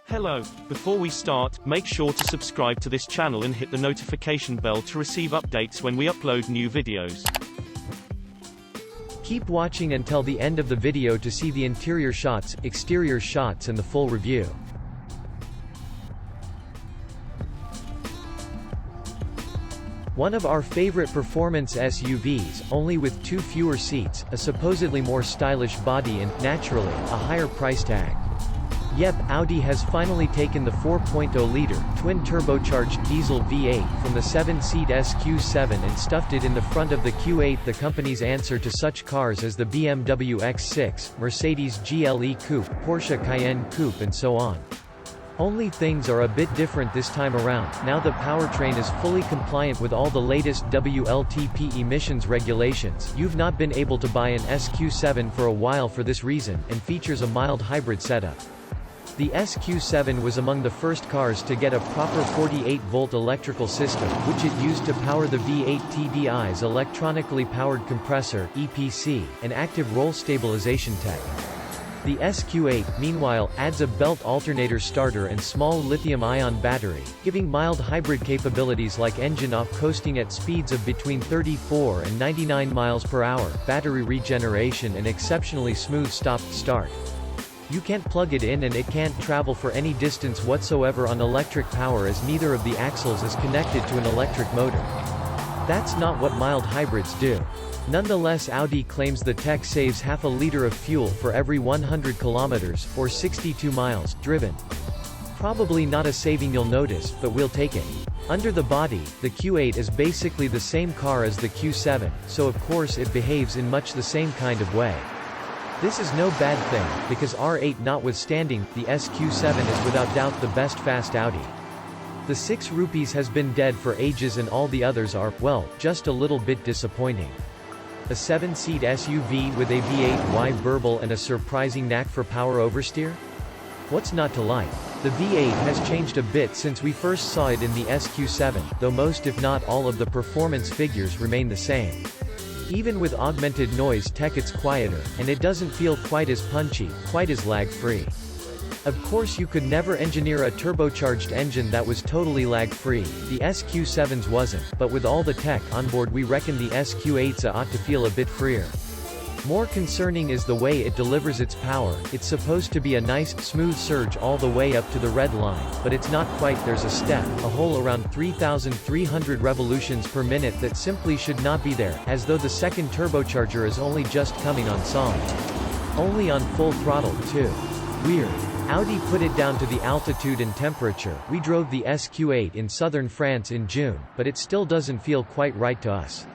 Hello, before we start, make sure to subscribe to this channel and hit the notification bell to receive updates when we upload new videos. Keep watching until the end of the video to see the interior shots, exterior shots and the full review. One of our favorite performance SUVs, only with 2 fewer seats, a supposedly more stylish body and, naturally, a higher price tag. Yep, Audi has finally taken the 4.0-liter, twin-turbocharged diesel V8 from the 7-seat SQ7 and stuffed it in the front of the Q8, the company's answer to such cars as the BMW X6, Mercedes GLE Coupe, Porsche Cayenne Coupe and so on. Only things are a bit different this time around. Now the powertrain is fully compliant with all the latest WLTP emissions regulations. You've not been able to buy an SQ7 for a while for this reason, and features a mild hybrid setup. The SQ7 was among the first cars to get a proper 48-volt electrical system, which it used to power the V8 TDI's electronically-powered compressor (EPC) and active roll stabilization tech. The SQ8, meanwhile, adds a belt-alternator starter and small lithium-ion battery, giving mild hybrid capabilities like engine-off coasting at speeds of between 34 and 99 miles per hour, battery regeneration and exceptionally smooth stop-start. You can't plug it in and it can't travel for any distance whatsoever on electric power as neither of the axles is connected to an electric motor. That's not what mild hybrids do. Nonetheless, Audi claims the tech saves half a liter of fuel for every 100 kilometers, or 62 miles, driven. Probably not a saving you'll notice, but we'll take it. Under the body, the Q8 is basically the same car as the Q7, so of course it behaves in much the same kind of way. This is no bad thing, because R8 notwithstanding, the SQ7 is without doubt the best fast Audi. The 6 rupees has been dead for ages and all the others are, well, just a little bit disappointing. A 7-seat SUV with a V8 burble and a surprising knack for power oversteer? What's not to like? The V8 has changed a bit since we first saw it in the SQ7, though most if not all of the performance figures remain the same. Even with augmented noise tech it's quieter, and it doesn't feel quite as punchy, quite as lag-free. Of course you could never engineer a turbocharged engine that was totally lag-free, the SQ7's wasn't, but with all the tech on board we reckon the SQ8's ought to feel a bit freer. More concerning is the way it delivers its power. It's supposed to be a nice, smooth surge all the way up to the red line, but it's not quite. There's a step, a hole around 3,300 revolutions per minute that simply should not be there, as though the second turbocharger is only just coming on solid. Only on full throttle, too. Weird. Audi put it down to the altitude and temperature. We drove the SQ8 in southern France in June, but it still doesn't feel quite right to us.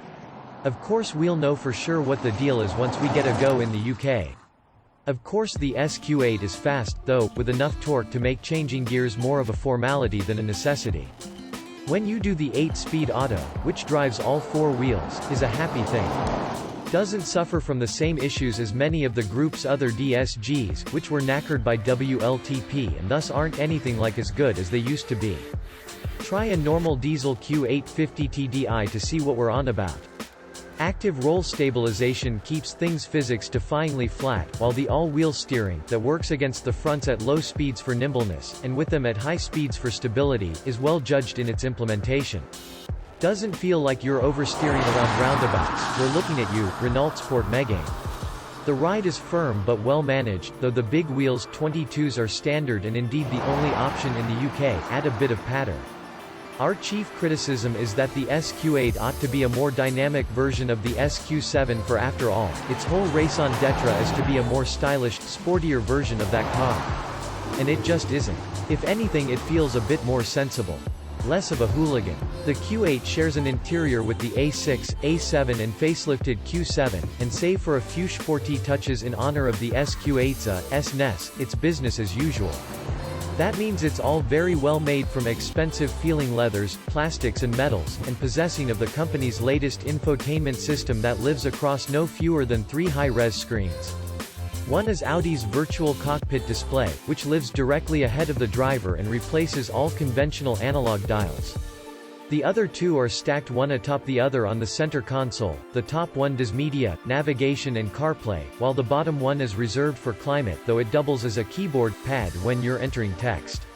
Of course we'll know for sure what the deal is once we get a go in the UK. Of course the SQ8 is fast, though, with enough torque to make changing gears more of a formality than a necessity. When you do the 8-speed auto, which drives all 4 wheels, is a happy thing. Doesn't suffer from the same issues as many of the group's other DSGs, which were knackered by WLTP and thus aren't anything like as good as they used to be. Try a normal diesel Q850 TDI to see what we're on about. Active roll stabilization keeps things physics-defyingly flat, while the all-wheel steering, that works against the fronts at low speeds for nimbleness, and with them at high speeds for stability, is well judged in its implementation. Doesn't feel like you're oversteering around roundabouts. We're looking at you, Renault Sport Megane. The ride is firm but well managed, though the big wheels 22s are standard and indeed the only option in the UK, add a bit of patter. Our chief criticism is that the SQ8 ought to be a more dynamic version of the SQ7 for after all, its whole raison d'etre is to be a more stylish, sportier version of that car. And it just isn't. If anything it feels a bit more sensible. Less of a hooligan. The Q8 shares an interior with the A6, A7 and facelifted Q7, and save for a few sporty touches in honor of the SQ8's S-ness, it's business as usual. That means it's all very well made from expensive feeling leathers, plastics and metals, and possessing of the company's latest infotainment system that lives across no fewer than 3 high-res screens. One is Audi's virtual cockpit display, which lives directly ahead of the driver and replaces all conventional analog dials. The other two are stacked one atop the other on the center console. The top one does media, navigation and CarPlay, while the bottom one is reserved for climate, though it doubles as a keyboard pad when you're entering text.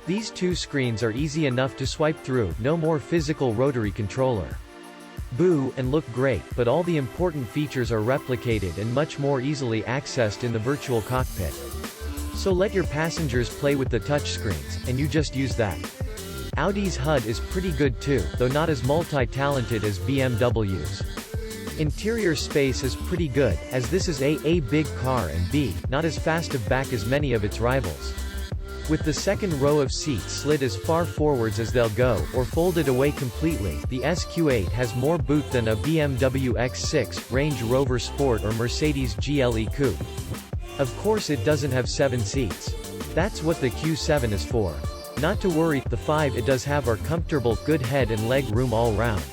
These two screens are easy enough to swipe through, no more physical rotary controller. Boo, and look great, but all the important features are replicated and much more easily accessed in the virtual cockpit. So let your passengers play with the touchscreens, and you just use that. Audi's HUD is pretty good too, though not as multi-talented as BMW's. Interior space is pretty good, as this is A big car and B, not as fast of back as many of its rivals. With the second row of seats slid as far forwards as they'll go, or folded away completely, the SQ8 has more boot than a BMW X6, Range Rover Sport or Mercedes GLE Coupe. Of course it doesn't have 7 seats. That's what the Q7 is for. Not to worry, the 5 it does have are comfortable, good head and leg room all round.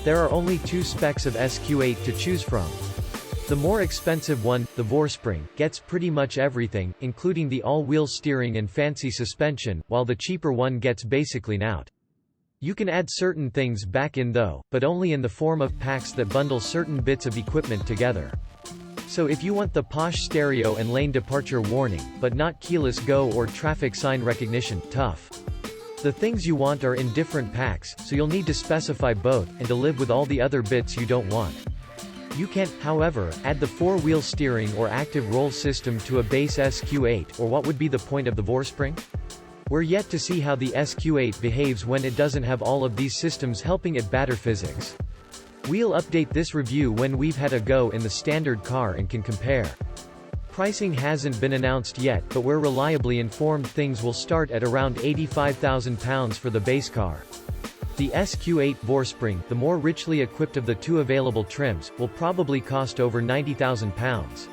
There are only 2 specs of SQ8 to choose from. The more expensive one, the Vorspring, gets pretty much everything, including the all-wheel steering and fancy suspension, while the cheaper one gets basically nout. You can add certain things back in though, but only in the form of packs that bundle certain bits of equipment together. So if you want the posh stereo and lane departure warning, but not keyless go or traffic sign recognition, tough. The things you want are in different packs, so you'll need to specify both, and to live with all the other bits you don't want. You can, however, add the 4-wheel steering or active roll system to a base SQ8, or what would be the point of the Vorspring? We're yet to see how the SQ8 behaves when it doesn't have all of these systems helping it batter physics. We'll update this review when we've had a go in the standard car and can compare. Pricing hasn't been announced yet, but we're reliably informed things will start at around £85,000 for the base car. The SQ8 Vorspring, the more richly equipped of the 2 available trims, will probably cost over £90,000.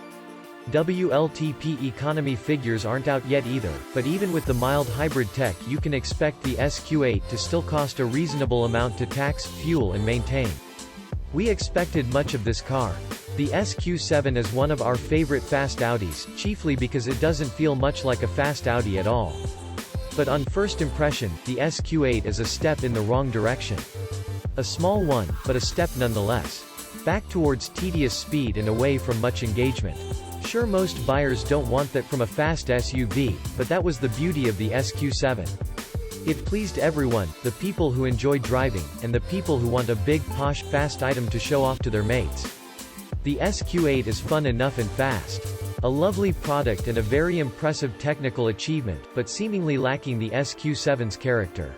WLTP economy figures aren't out yet either, but even with the mild hybrid tech you can expect the SQ8 to still cost a reasonable amount to tax, fuel and maintain. We expected much of this car. The SQ7 is one of our favorite fast Audis, chiefly because it doesn't feel much like a fast Audi at all. But on first impression, the SQ8 is a step in the wrong direction. A small one, but a step nonetheless. Back towards tedious speed and away from much engagement. Sure, most buyers don't want that from a fast SUV, but that was the beauty of the SQ7. It pleased everyone, the people who enjoy driving, and the people who want a big, posh, fast item to show off to their mates. The SQ8 is fun enough and fast. A lovely product and a very impressive technical achievement, but seemingly lacking the SQ7's character.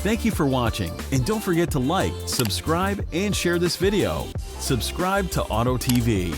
Thank you for watching, and don't forget to like, subscribe, and share this video. Subscribe to Auto TV.